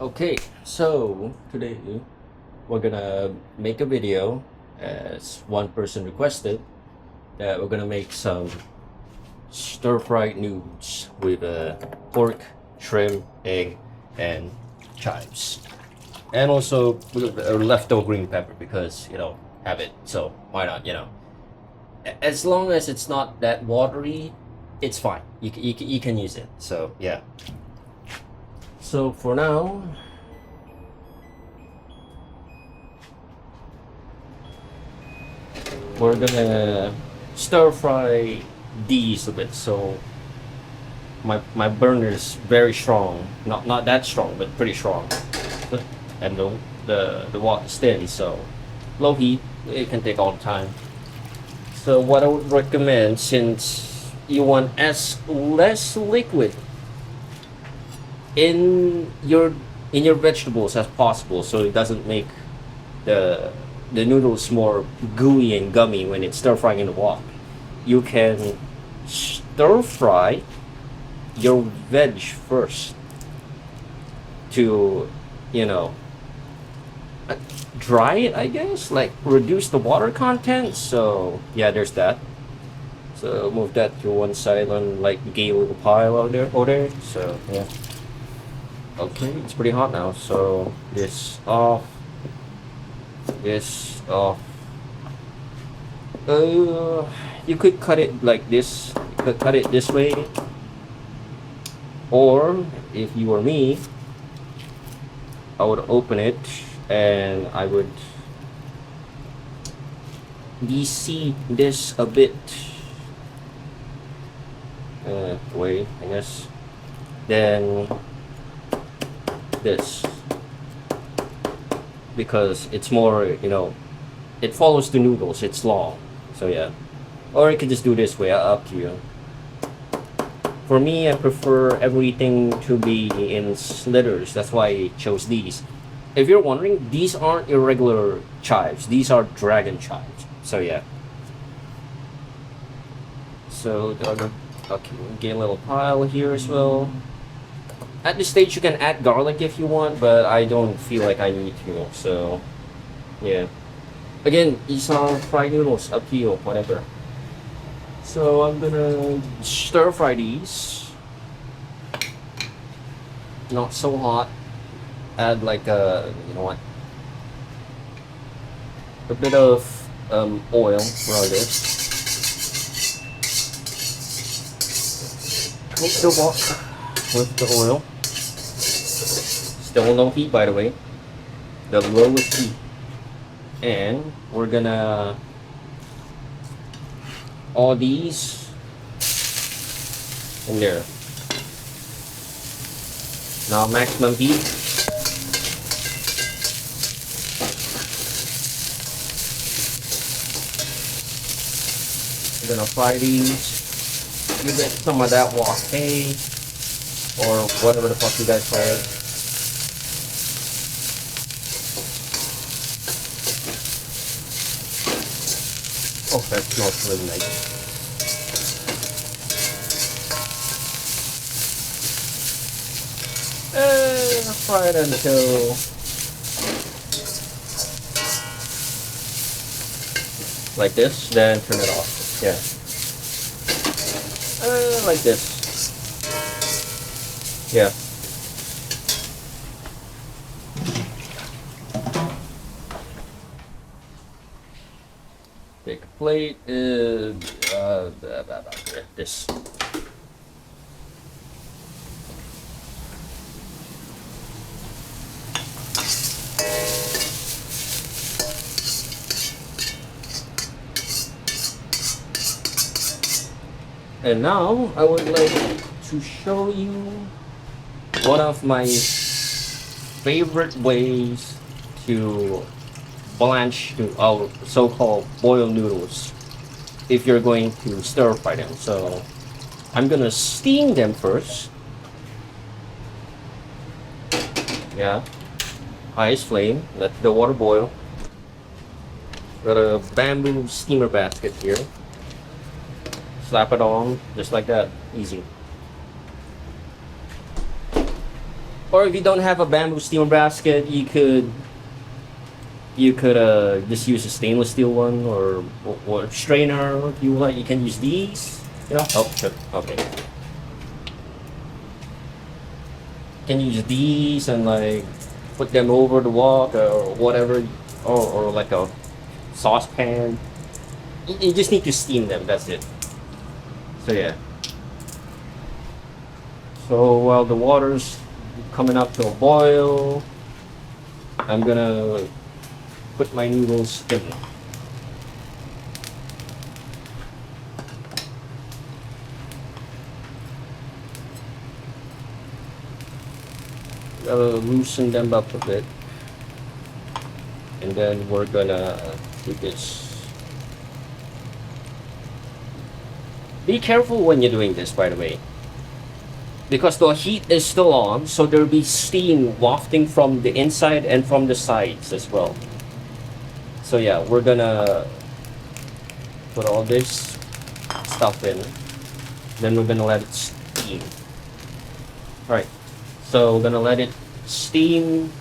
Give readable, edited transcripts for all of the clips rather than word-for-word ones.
Okay, so today we're gonna make a video as one person requested that we're gonna make some stir-fried noodles with pork, shrimp, egg, and chives. And also with a leftover green pepper because have it. So why not? As long as it's not that watery, it's fine. You can use it. So yeah. So for now, we're gonna stir fry these a bit. So my burner is very strong, not that strong, but pretty strong, and the wok is thin, so low heat. It can take all the time. So what I would recommend, since you want as less liquid in your vegetables as possible, so it doesn't make the the noodles more gooey and gummy when it's stir frying in the wok. You can stir fry your veg first to, you know, dry it, I guess, like reduce the water content. So yeah, there's that. So move that to one side on like gay little pile out there. So yeah. Okay, it's pretty hot now. So this off. This off. You could cut it like this. You could cut it this way, or if you were me, I would open it and I would de-seed this a bit. Way, I guess. Then this, because it's more, it follows the noodles. It's long, so yeah. Or you could just do this way. Up to you. For me, I prefer everything to be in slithers. That's why I chose these. If you're wondering, these aren't irregular chives. These are dragon chives. So yeah. So the other, okay, get a little pile here as well. At this stage, you can add garlic if you want, but I don't feel like I need to. So yeah. Again, these are fried noodles. Up to you, whatever. So I'm gonna stir fry these. Not so hot. Add like a bit of oil around this. Coat the wok with the oil. Still low heat, by the way. The lowest heat. And we're gonna all these in there. Now maximum heat. We're gonna fry these. You get some of that wok hay or whatever the fuck you guys call it. Oh, that smells really nice. And fry it until like this, then turn it off. Yeah. Like this. Yeah. Take a plate. This. And now I would like to show you one of my favorite ways to blanch to our so-called boiled noodles if you're going to stir fry them. So I'm gonna steam them first. Yeah, highest flame, let the water boil. Got a bamboo steamer basket here. Slap it on just like that, easy. Or if you don't have a bamboo steamer basket, you could just use a stainless steel one, or strainer if you like. You can use these. You know. Oh, shit. Okay. You can use these and like put them over the wok or whatever, or like a saucepan. You just need to steam them. That's it. So yeah. So while the water's coming up to a boil, I'm gonna put my noodles in. Gotta loosen them up a bit, and then we're gonna do this. Be careful when you're doing this, by the way, because the heat is still on, so there'll be steam wafting from the inside and from the sides as well. So yeah, we're gonna put all this stuff in, then we're gonna let it steam. Alright, so we're gonna let it steam,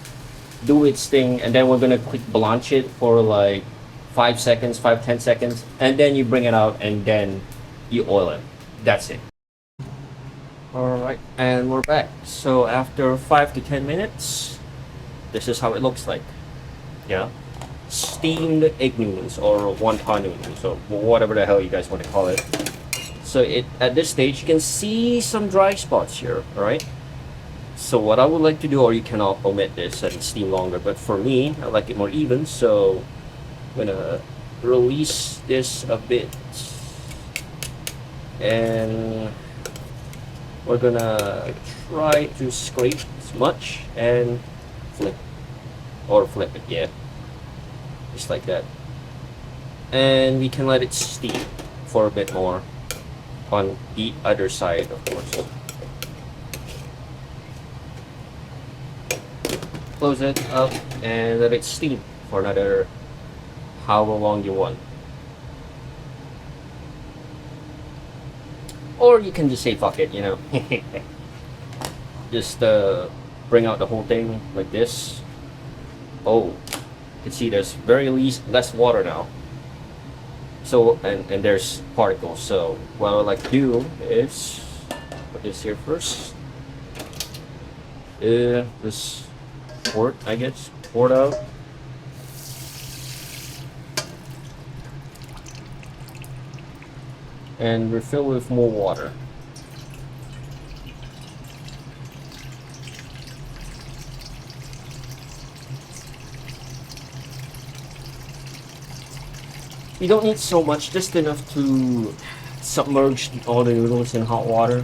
do its thing, and then we're gonna quick blanch it for like 5 seconds, 5-10 seconds, and then you bring it out and then you oil it. That's it. Alright, and we're back. So after 5 to 10 minutes, this is how it looks like. Yeah, steamed egg noodles or wonton noodles or whatever the hell you guys want to call it. So at this stage you can see some dry spots here. Alright, so what I would like to do, or you can omit this and steam longer, but for me I like it more even, so I'm gonna release this a bit, and we're gonna try to scrape as much and flip it, yeah, just like that, and we can let it steam for a bit more on the other side, of course. Close it up and let it steam for another however long you want. Or you can just say fuck it, you know. Just bring out the whole thing like this. Oh, you can see there's very less water now. So, and there's particles. So what I would like to do is put this here first. This quart, I guess, pour it out. And refill with more water. You don't need so much, just enough to submerge all the noodles in hot water.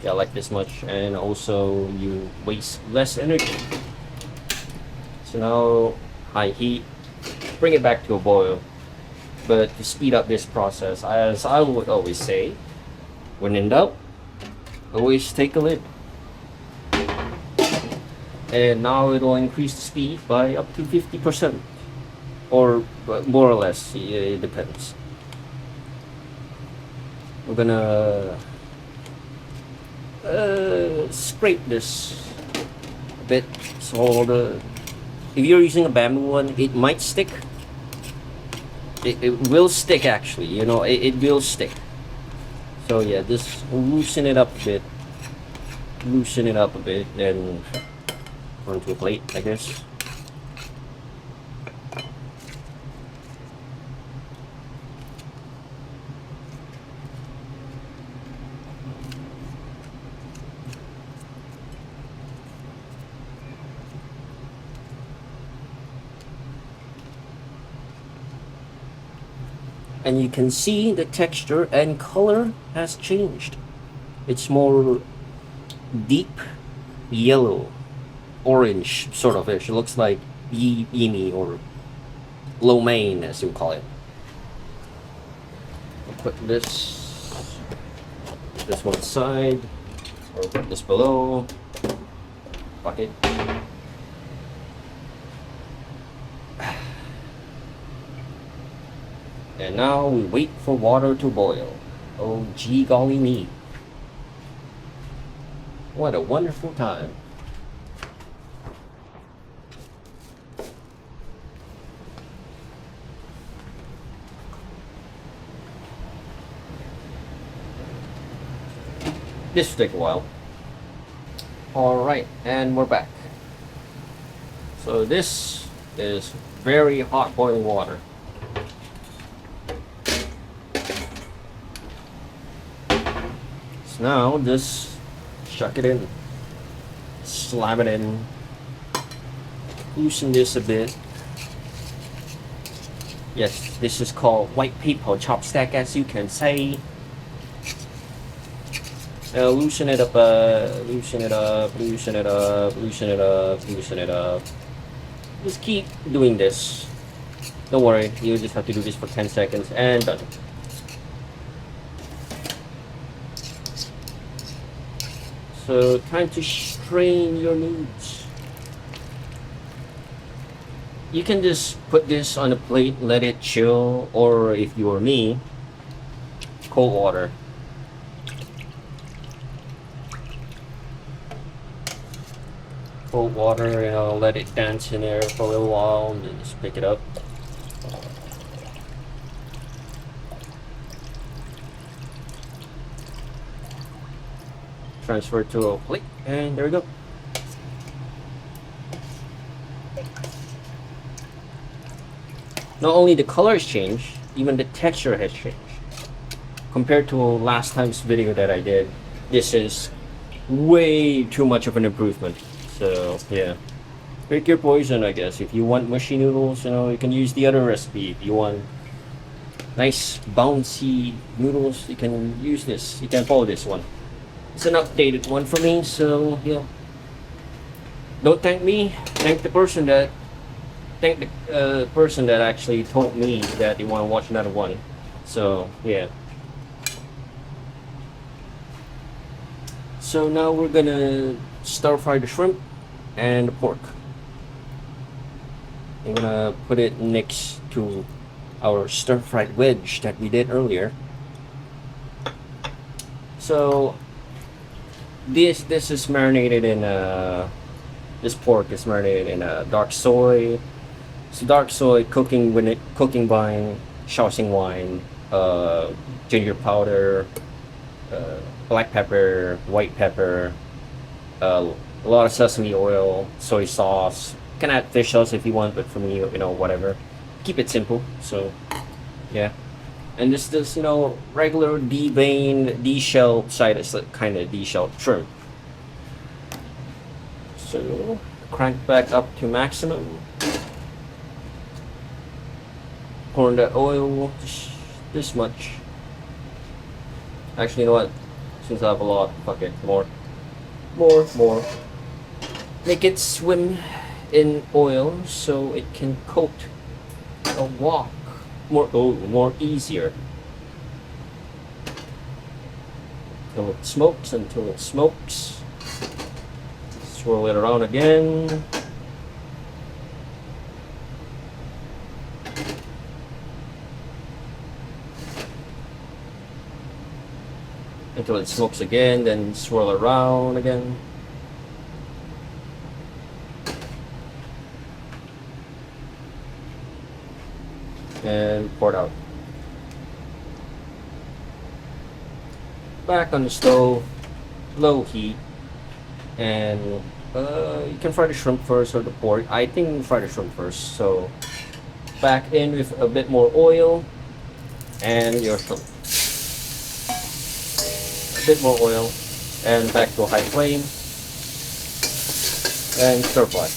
Yeah, like this much, and also you waste less energy. So now high heat, bring it back to a boil. But to speed up this process, as I would always say, when in doubt, always take a lid. And now it'll increase the speed by up to 50%, or more or less, it depends. We're gonna scrape this a bit, so if you're using a bamboo one, it might stick. It will stick, actually, you know, it will stick. So yeah, just loosen it up a bit, then onto a plate, I guess. And you can see the texture and color has changed. It's more deep yellow, orange sort of fish. It looks like yimi or lo mein, as you call it. I'll put this one side, or put this below. Bucket. And now we wait for water to boil. Oh, gee golly me. What a wonderful time. This will take a while. Alright, and we're back. So this is very hot boiling water. So now just chuck it in. Slam it in. Loosen this a bit. Yes, this is called white paper chopstick, as you can say. Loosen it up, loosen it up, loosen it up, loosen it up, loosen it up. Just keep doing this. Don't worry, you just have to do this for 10 seconds and done. So, time to strain your noodles. You can just put this on a plate, let it chill, or if you were me, cold water. Cold water, and I'll let it dance in there for a little while, and then just pick it up. Transfer it to a plate, and there we go. Not only the color has changed, even the texture has changed. Compared to last time's video that I did, this is way too much of an improvement. So yeah, pick your poison, I guess. If you want mushy noodles, you know, you can use the other recipe. If you want nice bouncy noodles, you can use this. You can follow this one. It's an updated one for me, so yeah. Don't thank me. Thank the person that actually told me that they want to watch another one. So yeah. So now we're gonna stir fry the shrimp and the pork. I'm gonna put it next to our stir fried wedge that we did earlier. So this is marinated in this pork is marinated in dark soy. So dark soy cooking by Chow Mein, ginger powder, black pepper, white pepper, a lot of sesame oil, soy sauce. You can add fish sauce if you want, but for me, you know, whatever. Keep it simple. So yeah. And this you know, regular deveined, de-shelled side is kind of de-shelled shrimp. So crank back up to maximum. Pour in the oil, just this much. Actually, you know what? Since I have a lot, fuck it, more. Make it swim in oil so it can coat a wok more easier. Until it smokes. Swirl it around again. Until it smokes again, then swirl around again. And pour it out. Back on the stove, low heat, and you can fry the shrimp first or the pork. I think fry the shrimp first. So back in with a bit more oil and your shrimp. A bit more oil and back to a high flame and stir fry.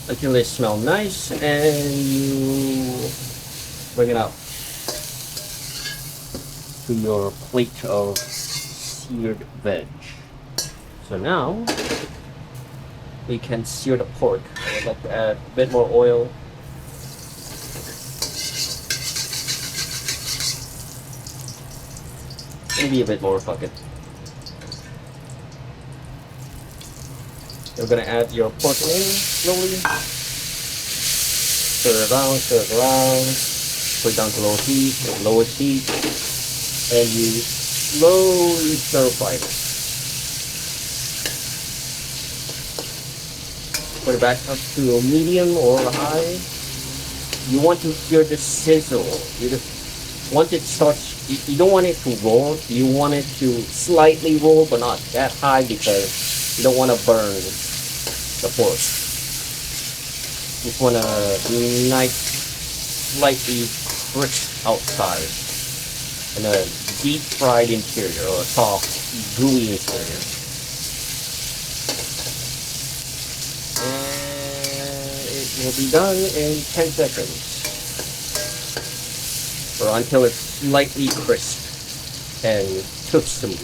Until they smell nice, and you bring it out to your plate of seared veg. So now we can sear the pork. I would like to add a bit more oil. Maybe a bit more, fuck it. You're gonna add your pork in slowly. Stir it around, put it down to low heat, lowest heat, and you slowly stir fry it. Put it back up to a medium or a high. You want to hear the sizzle. You just, once it starts, you don't want it to roll. You want it to slightly roll, but not that high because you don't want to burn the pork. Just want a nice, slightly crisp outside and a deep fried interior or a soft, gooey interior. And it will be done in 10 seconds or until it's slightly crisp and toothsome.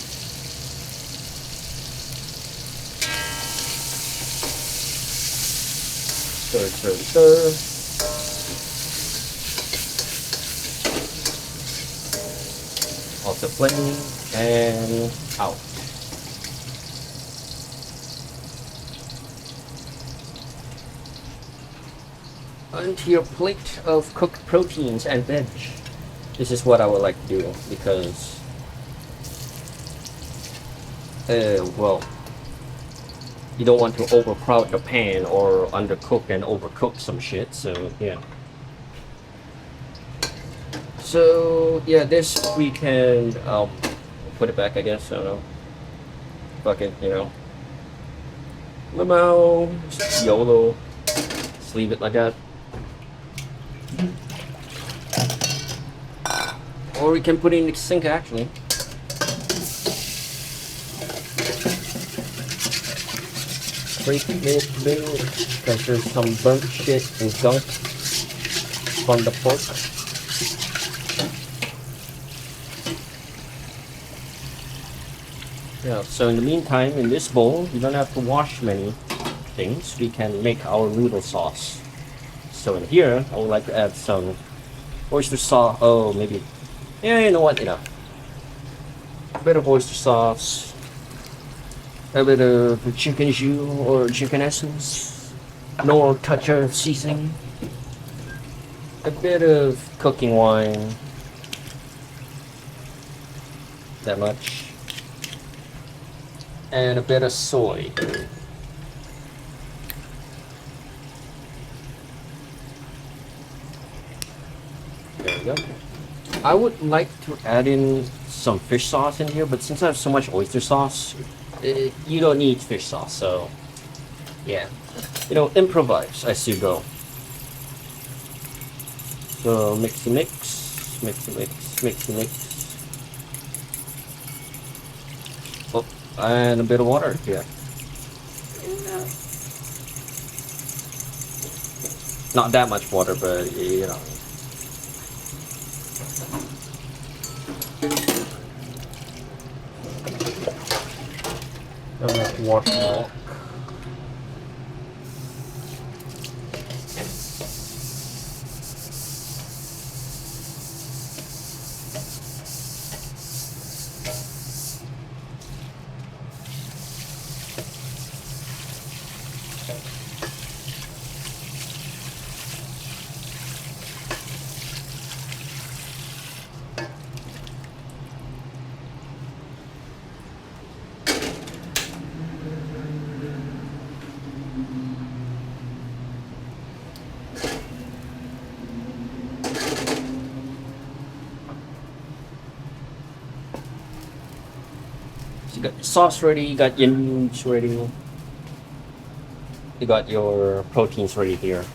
Stir. Off the flame and out. Onto your plate of cooked proteins and veg. This is what I would like to do because, well, you don't want to overcrowd the pan or undercook and overcook some shit, so yeah. So yeah, this weekend I'll put it back, I guess. I don't know. Fuck it, you know. Limo, YOLO. Just leave it like that. Or we can put it in the sink actually. Break it because there's some burnt shit and gunk on the pork. Yeah, so in the meantime, in this bowl, you don't have to wash many things. We can make our noodle sauce. So in here, I would like to add some oyster sauce. Oh, maybe. Yeah, you know what? Enough. A bit of oyster sauce. A bit of chicken jus or chicken essence. No touch of seasoning. A bit of cooking wine. That much. And a bit of soy. There we go. I would like to add in some fish sauce in here, but since I have so much oyster sauce, you don't need fish sauce, so yeah. You know, improvise as you go. So mixy mix. Oh, and a bit of water here. Not that much water, but you know. Water. You got your sauce ready, you got your noodles ready, you got your proteins ready here.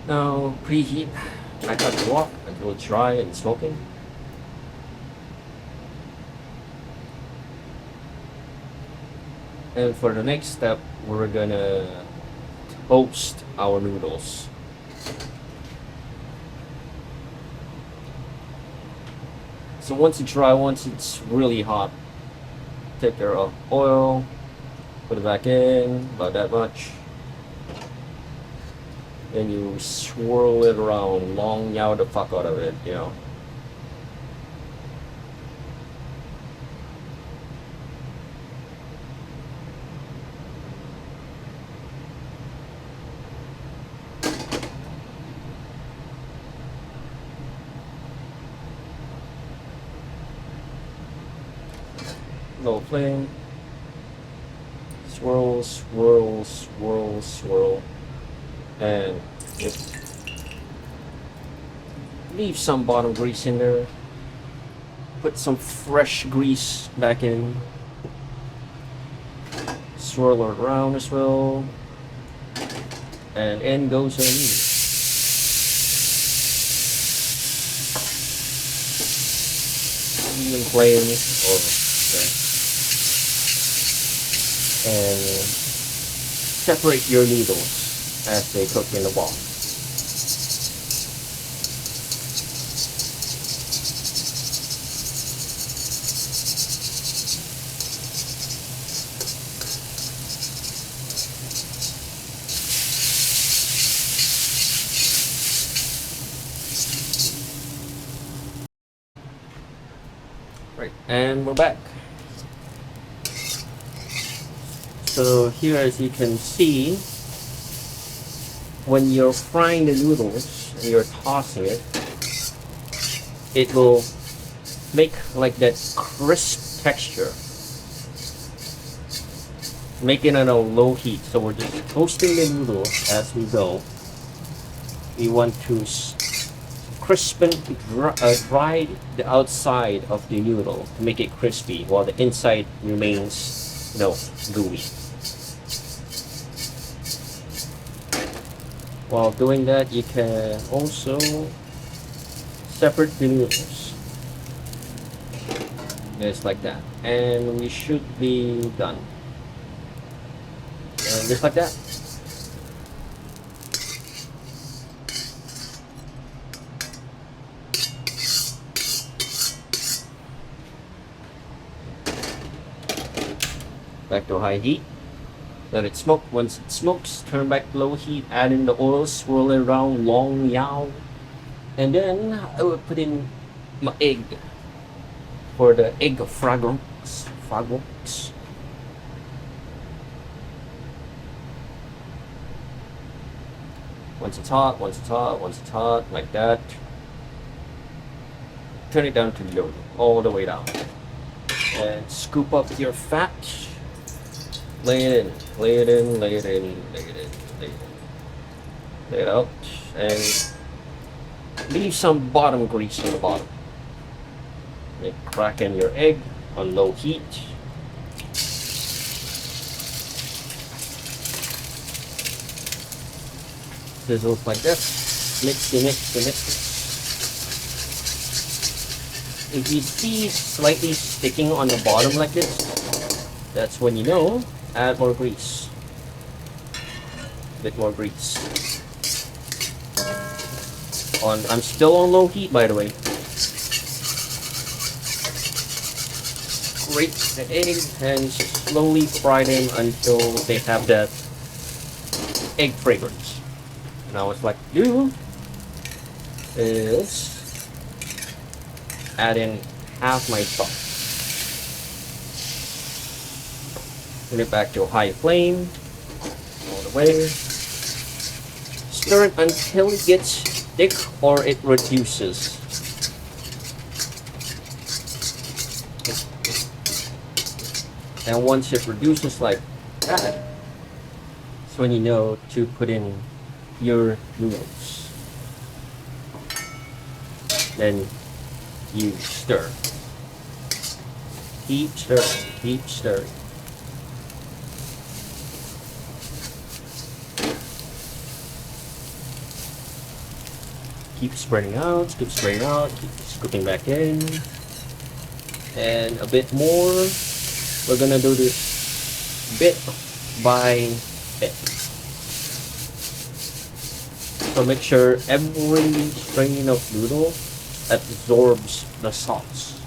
Now preheat back up the wok until it's dry and smoking. And for the next step, we're gonna toast our noodles. So once it's dry, once it's really hot, take care of oil, put it back in, about that much. Then you swirl it around, long yaw the fuck out of it, you know. Low flame. Swirl, swirl, swirl, swirl. And just leave some bottom grease in there. Put some fresh grease back in. Swirl it around as well. And in goes our meat. Even flame or okay. And separate your noodles as they cook in the wok. Right, and we're back. So here, as you can see, when you're frying the noodles and you're tossing it, it will make like that crisp texture. Make it on a low heat. So we're just toasting the noodles as we go. We want to crispen, dry the outside of the noodle to make it crispy, while the inside remains, you know, gooey. While doing that, you can also separate the noodles, just like that, and we should be done. And just like that. Back to high heat. Let it smoke. Once it smokes, turn back to low heat, add in the oil, swirl it around, long yaw. And then I will put in my egg for the egg fragrance. Once it's hot, like that. Turn it down to low, all the way down. And scoop up your fat. Lay it in, lay it in, lay it in, lay it in, lay it in. Lay it out, and leave some bottom grease on the bottom. Then crack in your egg on low heat. Sizzles like this. Mix. If you see slightly sticking on the bottom like this, that's when you know. Add more grease. A bit more grease. I'm still on low heat, by the way. Grate the egg and slowly fry them until they have that egg fragrance. Now what I like to do is add in half my sauce. Turn it back to a high flame all the way. Stir it until it gets thick or it reduces. And once it reduces like that, that's when you know to put in your noodles. Then you stir. Keep stirring, keep stirring. Keep spreading out, keep scooping back in. And a bit more. We're gonna do this bit by bit. So make sure every strain of noodle absorbs the sauce.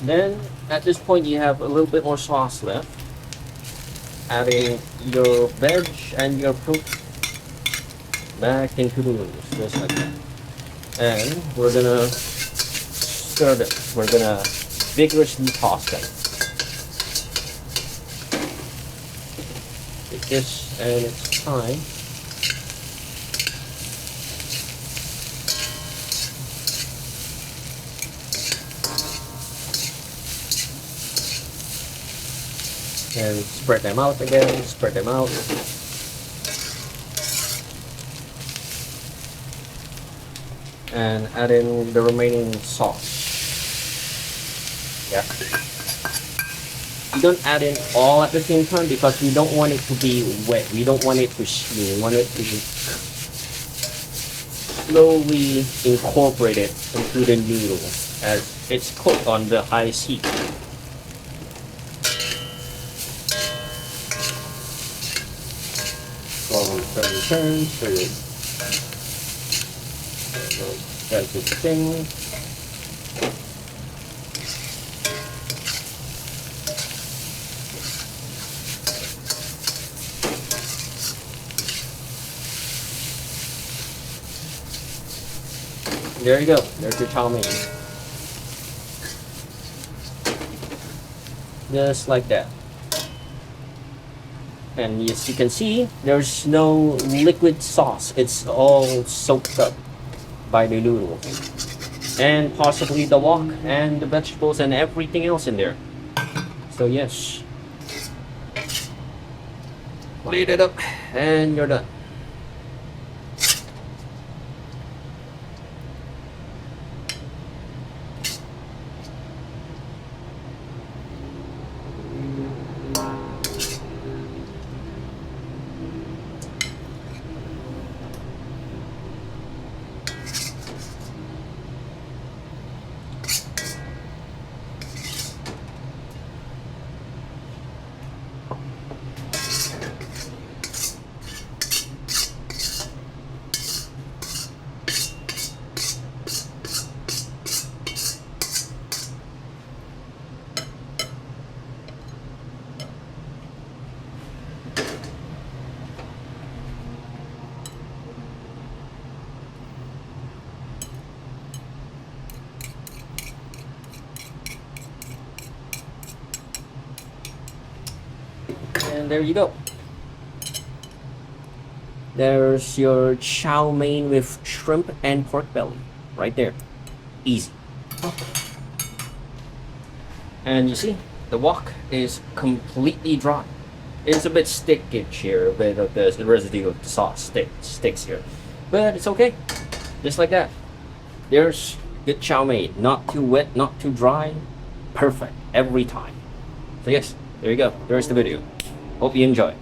Then at this point you have a little bit more sauce left. Adding your veg and your fruit back into the noodles, just like that. And we're gonna stir them. We're gonna vigorously toss them. Take this and it's time. And spread them out again, spread them out. And add in the remaining sauce. Yeah. You don't add in all at the same time because we don't want it to be wet. We don't want it to steam. We want it to slowly incorporate it into the noodle as it's cooked on the high heat. Turn, so that's the thing. There you go. There's your chow mein. Just like that. And as you can see, there's no liquid sauce. It's all soaked up by the noodles. And possibly the wok and the vegetables and everything else in there. So yes. Plate it up and you're done. And there you go. There's your chow mein with shrimp and pork belly. Right there. Easy. And you see, the wok is completely dry. It's a bit stickish here, a bit of the residue of the sauce sticks here. But it's okay. Just like that. There's good chow mein. Not too wet, not too dry. Perfect every time. So yes, there you go. There's the video. Hope you enjoy.